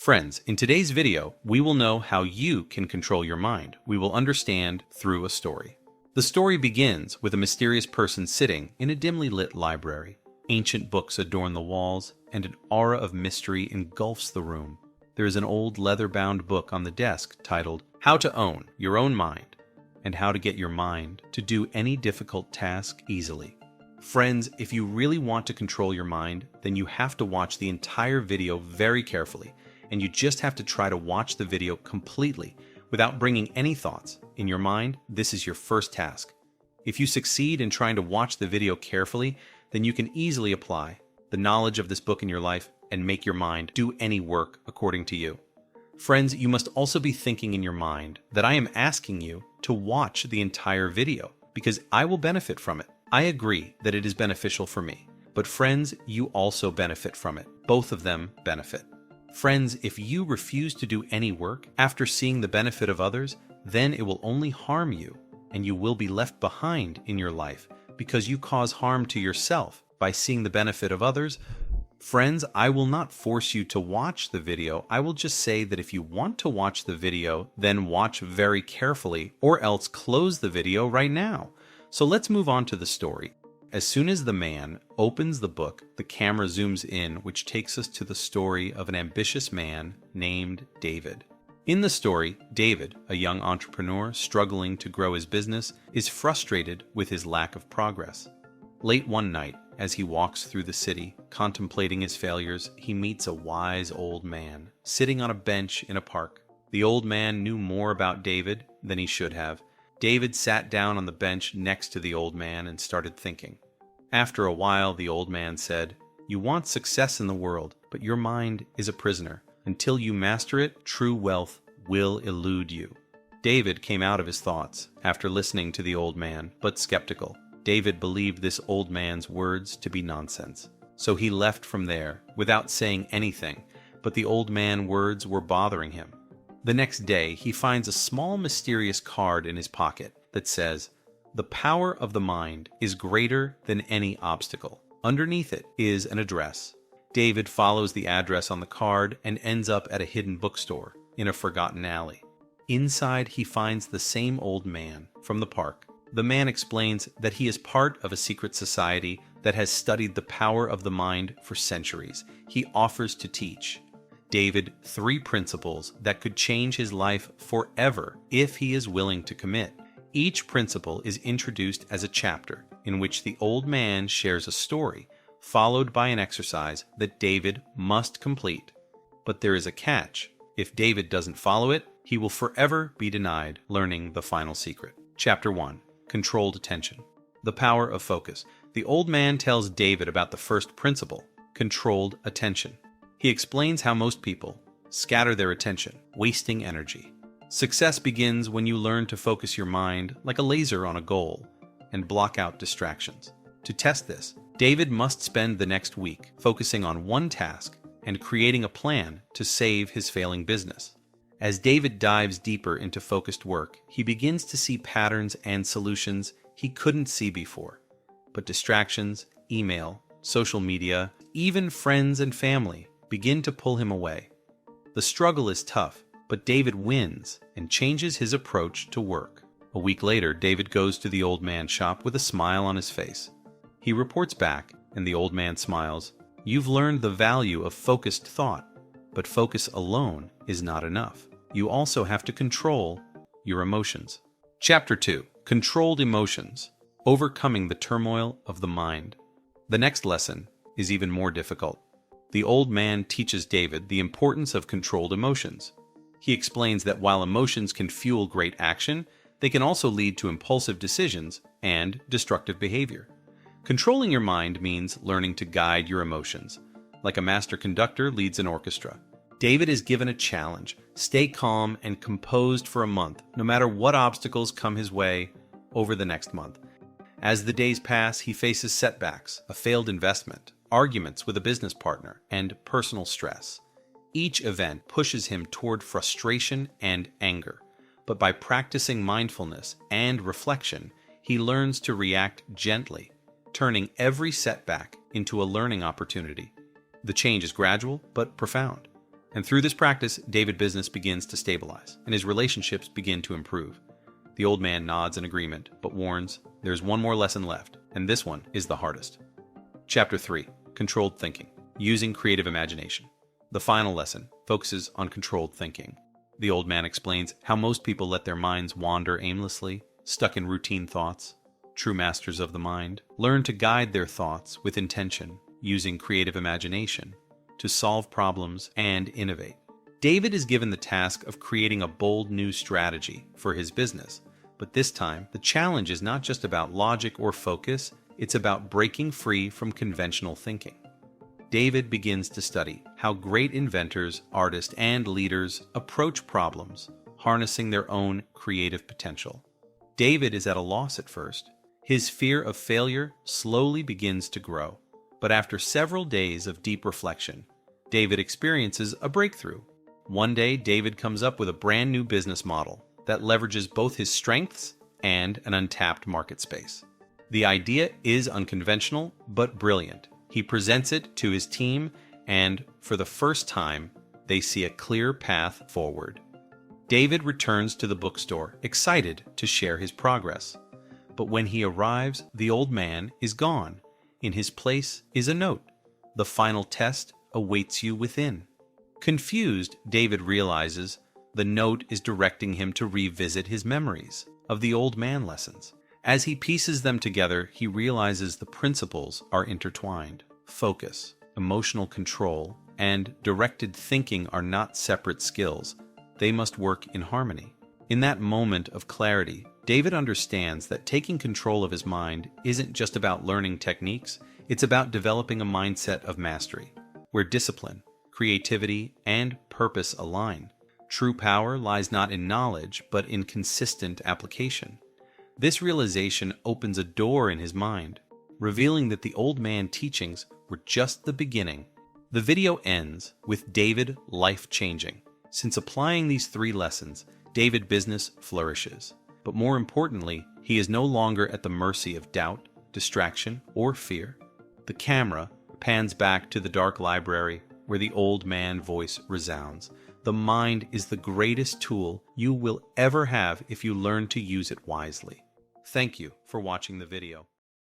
Friends, in today's video, we will know how you can control your mind. We will understand through a story. The story begins with a mysterious person sitting in a dimly lit library. Ancient books adorn the walls, and an aura of mystery engulfs the room. There is an old leather-bound book on the desk titled How to Own Your Own Mind, and How to Get Your Mind to Do Any Difficult Task Easily. Friends, if you really want to control your mind, then you have to watch the entire video very carefully, and you just have to try to watch the video completely without bringing any thoughts. In your mind, this is your first task. If you succeed in trying to watch the video carefully, then you can easily apply the knowledge of this book in your life and make your mind do any work according to you. Friends, you must also be thinking in your mind that I am asking you to watch the entire video because I will benefit from it. I agree that it is beneficial for me, but friends, you also benefit from it. Both of them benefit. Friends, if you refuse to do any work after seeing the benefit of others, then it will only harm you, and you will be left behind in your life because you cause harm to yourself by seeing the benefit of others. Friends, I will not force you to watch the video. I will just say that if you want to watch the video, then watch very carefully, or else close the video right now. So let's move on to the story. As soon as the man opens the book, the camera zooms in, which takes us to the story of an ambitious man named David. In the story, David, a young entrepreneur struggling to grow his business, is frustrated with his lack of progress. Late one night, as he walks through the city, contemplating his failures, he meets a wise old man sitting on a bench in a park. The old man knew more about David than he should have. David sat down on the bench next to the old man and started thinking. After a while, the old man said, "You want success in the world, but your mind is a prisoner. Until you master it, true wealth will elude you." David came out of his thoughts after listening to the old man, but skeptical. David believed this old man's words to be nonsense. So he left from there without saying anything, but the old man's words were bothering him. The next day, he finds a small mysterious card in his pocket that says, "The power of the mind is greater than any obstacle." Underneath it is an address. David follows the address on the card and ends up at a hidden bookstore in a forgotten alley. Inside, he finds the same old man from the park. The man explains that he is part of a secret society that has studied the power of the mind for centuries. He offers to teach David 3 principles that could change his life forever if he is willing to commit. Each principle is introduced as a chapter in which the old man shares a story, followed by an exercise that David must complete. But there is a catch. If David doesn't follow it, he will forever be denied learning the final secret. Chapter 1. Controlled Attention. The Power of Focus. The old man tells David about the first principle, controlled attention. He explains how most people scatter their attention, wasting energy. Success begins when you learn to focus your mind like a laser on a goal and block out distractions. To test this, David must spend the next week focusing on one task and creating a plan to save his failing business. As David dives deeper into focused work, he begins to see patterns and solutions he couldn't see before. But distractions, email, social media, even friends and family begin to pull him away. The struggle is tough, but David wins and changes his approach to work. A week later, David goes to the old man's shop with a smile on his face. He reports back, and the old man smiles. "You've learned the value of focused thought, but focus alone is not enough. You also have to control your emotions." Chapter 2. Controlled Emotions. Overcoming the turmoil of the mind. The next lesson is even more difficult. The old man teaches David the importance of controlled emotions. He explains that while emotions can fuel great action, they can also lead to impulsive decisions and destructive behavior. Controlling your mind means learning to guide your emotions, like a master conductor leads an orchestra. David is given a challenge: stay calm and composed for a month, no matter what obstacles come his way over the next month. As the days pass, he faces setbacks, a failed investment, arguments with a business partner, and personal stress. Each event pushes him toward frustration and anger, but by practicing mindfulness and reflection, he learns to react gently, turning every setback into a learning opportunity. The change is gradual but profound. And through this practice, David's business begins to stabilize, and his relationships begin to improve. The old man nods in agreement, but warns, there's one more lesson left, and this one is the hardest. Chapter 3. Controlled Thinking. Using Creative Imagination. The final lesson focuses on controlled thinking. The old man explains how most people let their minds wander aimlessly, stuck in routine thoughts. True masters of the mind learn to guide their thoughts with intention, using creative imagination to solve problems and innovate. David is given the task of creating a bold new strategy for his business, but this time the challenge is not just about logic or focus, it's about breaking free from conventional thinking. David begins to study how great inventors, artists, and leaders approach problems, harnessing their own creative potential. David is at a loss at first. His fear of failure slowly begins to grow. But after several days of deep reflection, David experiences a breakthrough. One day, David comes up with a brand new business model that leverages both his strengths and an untapped market space. The idea is unconventional, but brilliant. He presents it to his team, and for the first time, they see a clear path forward. David returns to the bookstore, excited to share his progress. But when he arrives, the old man is gone. In his place is a note. The final test awaits you within. Confused, David realizes the note is directing him to revisit his memories of the old man lessons. As he pieces them together, he realizes the principles are intertwined. Focus, emotional control, and directed thinking are not separate skills. They must work in harmony. In that moment of clarity, David understands that taking control of his mind isn't just about learning techniques, it's about developing a mindset of mastery, where discipline, creativity, and purpose align. True power lies not in knowledge, but in consistent application. This realization opens a door in his mind, revealing that the old man teachings were just the beginning. The video ends with David life-changing. Since applying these 3 lessons, David's business flourishes. But more importantly, he is no longer at the mercy of doubt, distraction, or fear. The camera pans back to the dark library where the old man voice resounds. The mind is the greatest tool you will ever have if you learn to use it wisely. Thank you for watching the video.